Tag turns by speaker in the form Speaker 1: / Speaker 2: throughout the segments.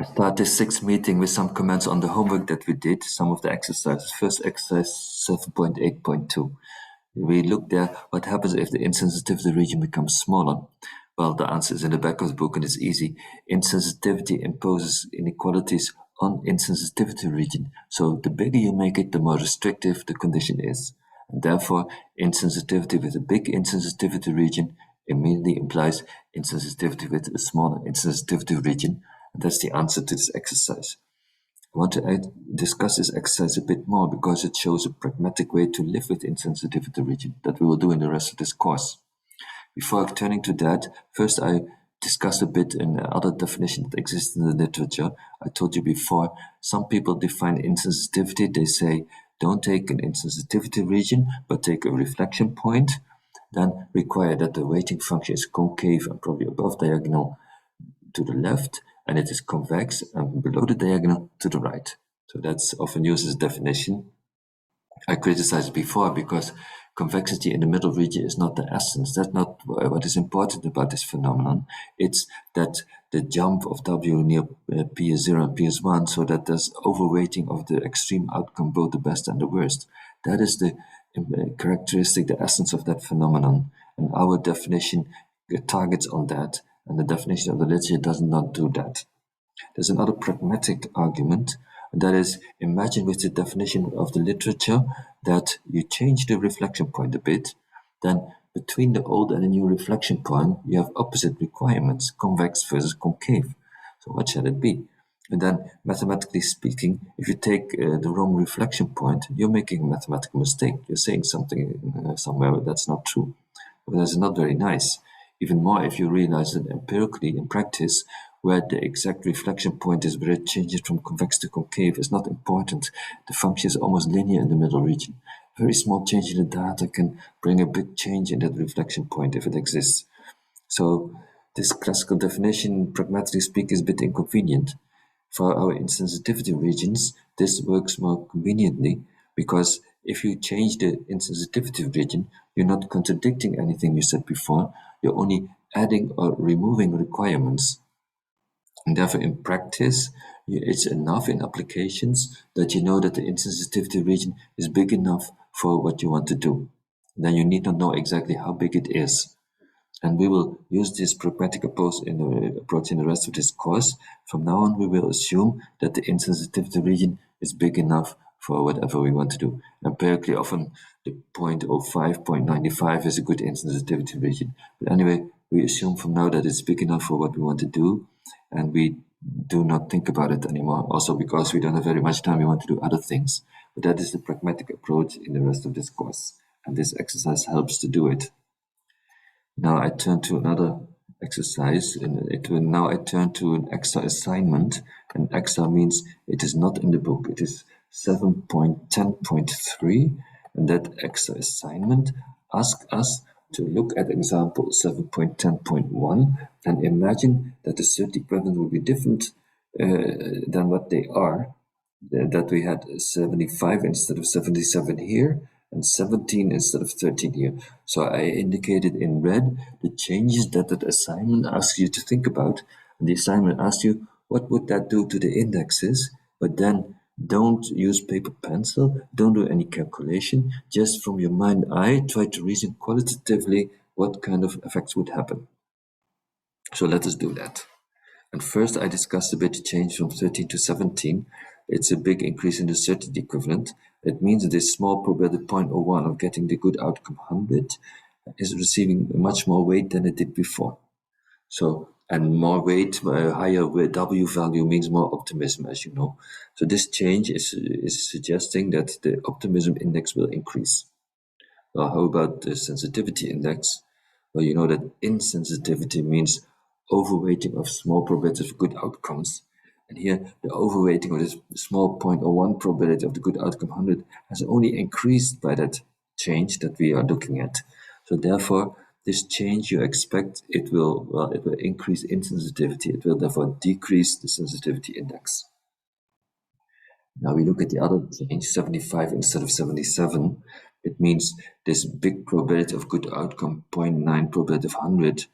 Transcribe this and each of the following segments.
Speaker 1: I start this sixth meeting with some comments on the homework that we did, some of the exercises. First exercise 7.8.2. We looked there, what happens if the insensitivity region becomes smaller? Well, the answer is in the back of the book and it's easy. Insensitivity imposes inequalities on insensitivity region. So the bigger you make it, the more restrictive the condition is. And therefore, insensitivity with a big insensitivity region immediately implies insensitivity with a smaller insensitivity region. And that's the answer to this exercise. I want to discuss this exercise a bit more because it shows a pragmatic way to live with insensitivity region that we will do in the rest of this course. Before turning to that, first I discussed a bit in other definition that exists in the literature. I told you before, some people define insensitivity. They say, don't take an insensitivity region, but take a reflection point. Then require that the weighting function is concave and probably above diagonal to the left, and it is convex and below the diagonal to the right. So that's often used as a definition. I criticized before because convexity in the middle region is not the essence. That's not what is important about this phenomenon. It's that the jump of W near P is 0 and P is 1, so that there's overweighting of the extreme outcome, both the best and the worst. That is the characteristic, the essence of that phenomenon. And our definition targets on that, and the definition of the literature does not do that. There's another pragmatic argument, and that is, imagine with the definition of the literature that you change the reflection point a bit, then between the old and the new reflection point, you have opposite requirements, convex versus concave. So what shall it be? And then, mathematically speaking, if you take the wrong reflection point, you're making a mathematical mistake. You're saying something somewhere that's not true. But that's not very nice. Even more if you realize that empirically, in practice, where the exact reflection point is, where it changes from convex to concave, is not important. The function is almost linear in the middle region. A very small change in the data can bring a big change in that reflection point if it exists. So this classical definition, pragmatically speaking, is a bit inconvenient. For our insensitivity regions, this works more conveniently because if you change the insensitivity region, you're not contradicting anything you said before, you're only adding or removing requirements. And therefore, in practice, it's enough in applications that you know that the insensitivity region is big enough for what you want to do. Then you need not know exactly how big it is. And we will use this pragmatic approach in the rest of this course. From now on, we will assume that the insensitivity region is big enough for whatever we want to do. Empirically, often the 0.05, 0.95 is a good insensitivity region. But anyway, we assume from now that it's big enough for what we want to do, and we do not think about it anymore. Also because we don't have very much time, we want to do other things. But that is the pragmatic approach in the rest of this course. And this exercise helps to do it. Now I turn to another exercise, and now I turn to an extra assignment. And extra means it is not in the book. It is 7.10.3, and that extra assignment asks us to look at example 7.10.1 and imagine that the 30 problems will be different than what they are. That we had 75 instead of 77 here, and 17 instead of 13 here. So I indicated in red the changes that that assignment asks you to think about. And the assignment asks you, what would that do to the indexes? But then don't use paper pencil, don't do any calculation, just from your mind eye, try to reason qualitatively what kind of effects would happen. So let us do that. And first I discussed a bit the change from 13 to 17. It's a big increase in the certainty equivalent. It means that this small probability 0.01 of getting the good outcome 100 is receiving much more weight than it did before. So, and more weight, higher W value means more optimism, as you know. So this change is suggesting that the optimism index will increase. Well, how about the sensitivity index? Well, you know that insensitivity means overweighting of small probability of good outcomes. And here, the overweighting of this small 0.01 probability of the good outcome 100 has only increased by that change that we are looking at. So therefore, this change you expect, it will increase insensitivity. It will therefore decrease the sensitivity index. Now we look at the other change, 75 instead of 77. It means this big probability of good outcome, 0.9 probability of 100,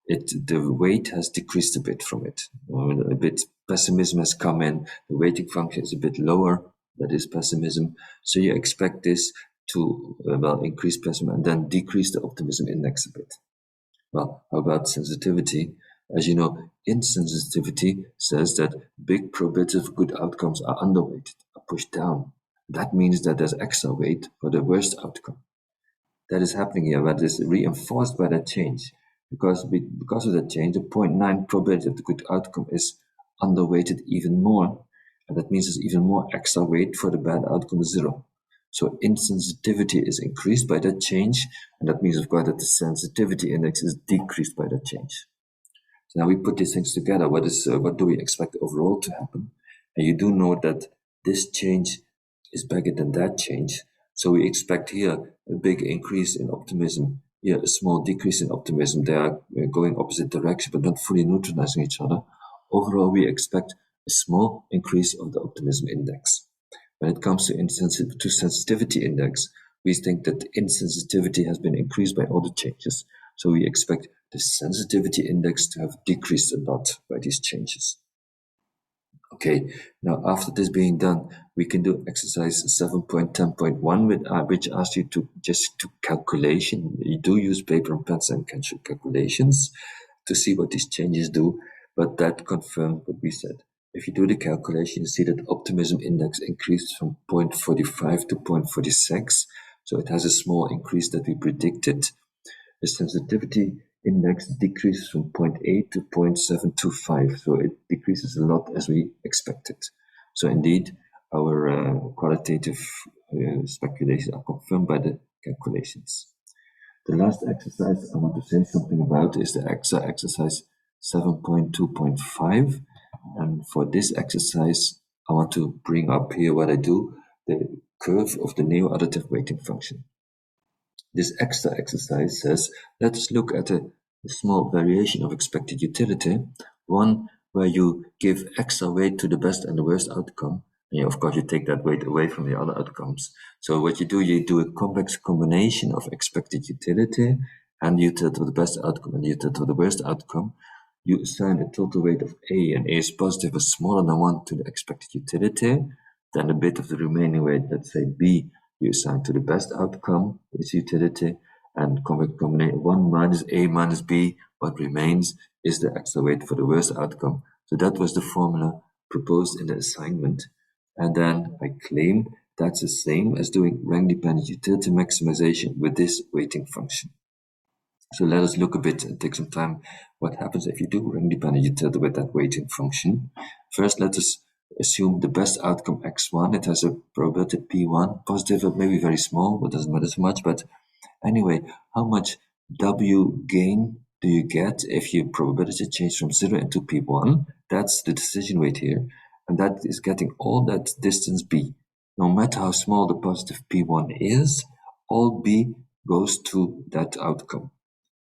Speaker 1: the weight has decreased a bit from it. A bit pessimism has come in. The weighting function is a bit lower. That is pessimism. So you expect this to increase pessimism and then decrease the optimism index a bit. Well, how about sensitivity? As you know, insensitivity says that big probability of good outcomes are underweighted, are pushed down. That means that there's extra weight for the worst outcome. That is happening here, but is reinforced by that change. Because of that change, the 0.9 probability of the good outcome is underweighted even more. And that means there's even more extra weight for the bad outcome, 0. So insensitivity is increased by that change, and that means, of course, that the sensitivity index is decreased by that change. So now we put these things together. What do we expect overall to happen? And you do know that this change is bigger than that change. So we expect here a big increase in optimism, here a small decrease in optimism. They are going opposite direction, but not fully neutralizing each other. Overall, we expect a small increase of the optimism index. When it comes to sensitivity index, we think that the insensitivity has been increased by all the changes. So we expect the sensitivity index to have decreased a lot by these changes. Okay, now after this being done, we can do exercise 7.10.1, which asks you to just do calculation. You do use paper and pencil and calculations to see what these changes do, but that confirmed what we said. If you do the calculation, you see that optimism index increased from 0.45 to 0.46, so it has a small increase that we predicted. The sensitivity index decreases from 0.8 to 0.725, so it decreases a lot as we expected. So indeed, our qualitative speculations are confirmed by the calculations. The last exercise I want to say something about is the exercise 7.2.5. And for this exercise, I want to bring up here what I do, the curve of the neo-additive weighting function. This extra exercise says, let's look at a small variation of expected utility, one where you give extra weight to the best and the worst outcome. And of course, you take that weight away from the other outcomes. So what you do a complex combination of expected utility and utility of the best outcome and utility of the worst outcome. You assign a total weight of A, and A is positive or smaller than 1 to the expected utility. Then a bit of the remaining weight, let's say B, you assign to the best outcome, its utility, and combine 1 minus A minus B, what remains is the extra weight for the worst outcome. So that was the formula proposed in the assignment. And then I claim that's the same as doing rank-dependent utility maximization with this weighting function. So let us look a bit and take some time what happens if you do rank-dependent utility with that weighting function. First, let us assume the best outcome x1. It has a probability p1, positive, maybe very small, but doesn't matter so much. But anyway, how much w gain do you get if your probability change from 0 into p1? That's the decision weight here. And that is getting all that distance b. No matter how small the positive p1 is, all b goes to that outcome.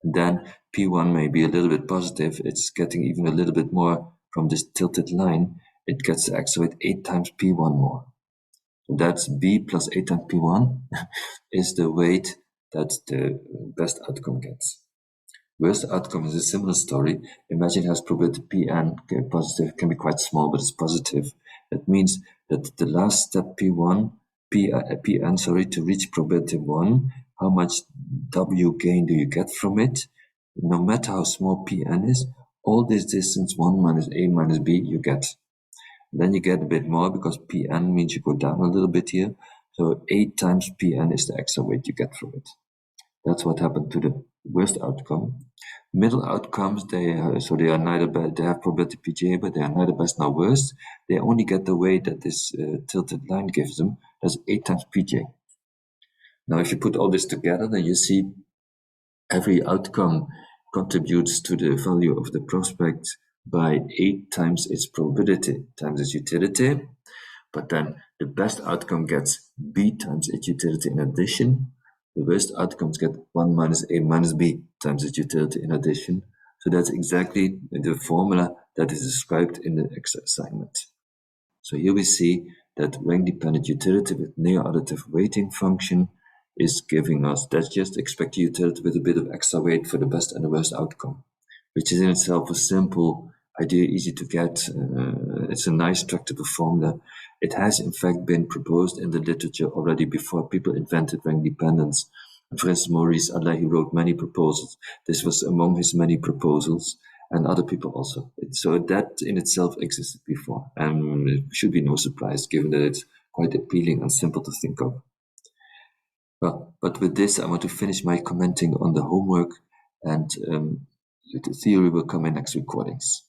Speaker 1: Then P1 may be a little bit positive. It's getting even a little bit more from this tilted line. It gets to accelerate 8 times P1 more. So that's B plus 8 times P1 is the weight that the best outcome gets. Worst outcome is a similar story. Imagine it has probability Pn, positive, can be quite small, but it's positive. That means that the last step Pn, to reach probability 1, how much W gain do you get from it? No matter how small Pn is, all this distance 1 minus A minus B you get. Then you get a bit more because Pn means you go down a little bit here. So 8 times Pn is the extra weight you get from it. That's what happened to the worst outcome. Middle outcomes, they are neither bad. They have probability Pj, but they are neither best nor worst. They only get the weight that this tilted line gives them. That's 8 times Pj. Now, if you put all this together, then you see every outcome contributes to the value of the prospect by 8 times its probability times its utility. But then the best outcome gets B times its utility in addition. The worst outcomes get 1 minus A minus B times its utility in addition. So that's exactly the formula that is described in the assignment. So here we see that rank-dependent utility with neo-additive weighting function is giving us, that's just expected utility with a bit of extra weight for the best and the worst outcome. which is in itself a simple idea, easy to get. It's a nice tractable formula. It has in fact been proposed in the literature already before people invented rank dependence. For instance, Maurice Allais wrote many proposals. This was among his many proposals, and other people also. So that in itself existed before, and it should be no surprise given that it's quite appealing and simple to think of. Well, but with this, I want to finish my commenting on the homework, and the theory will come in next recordings.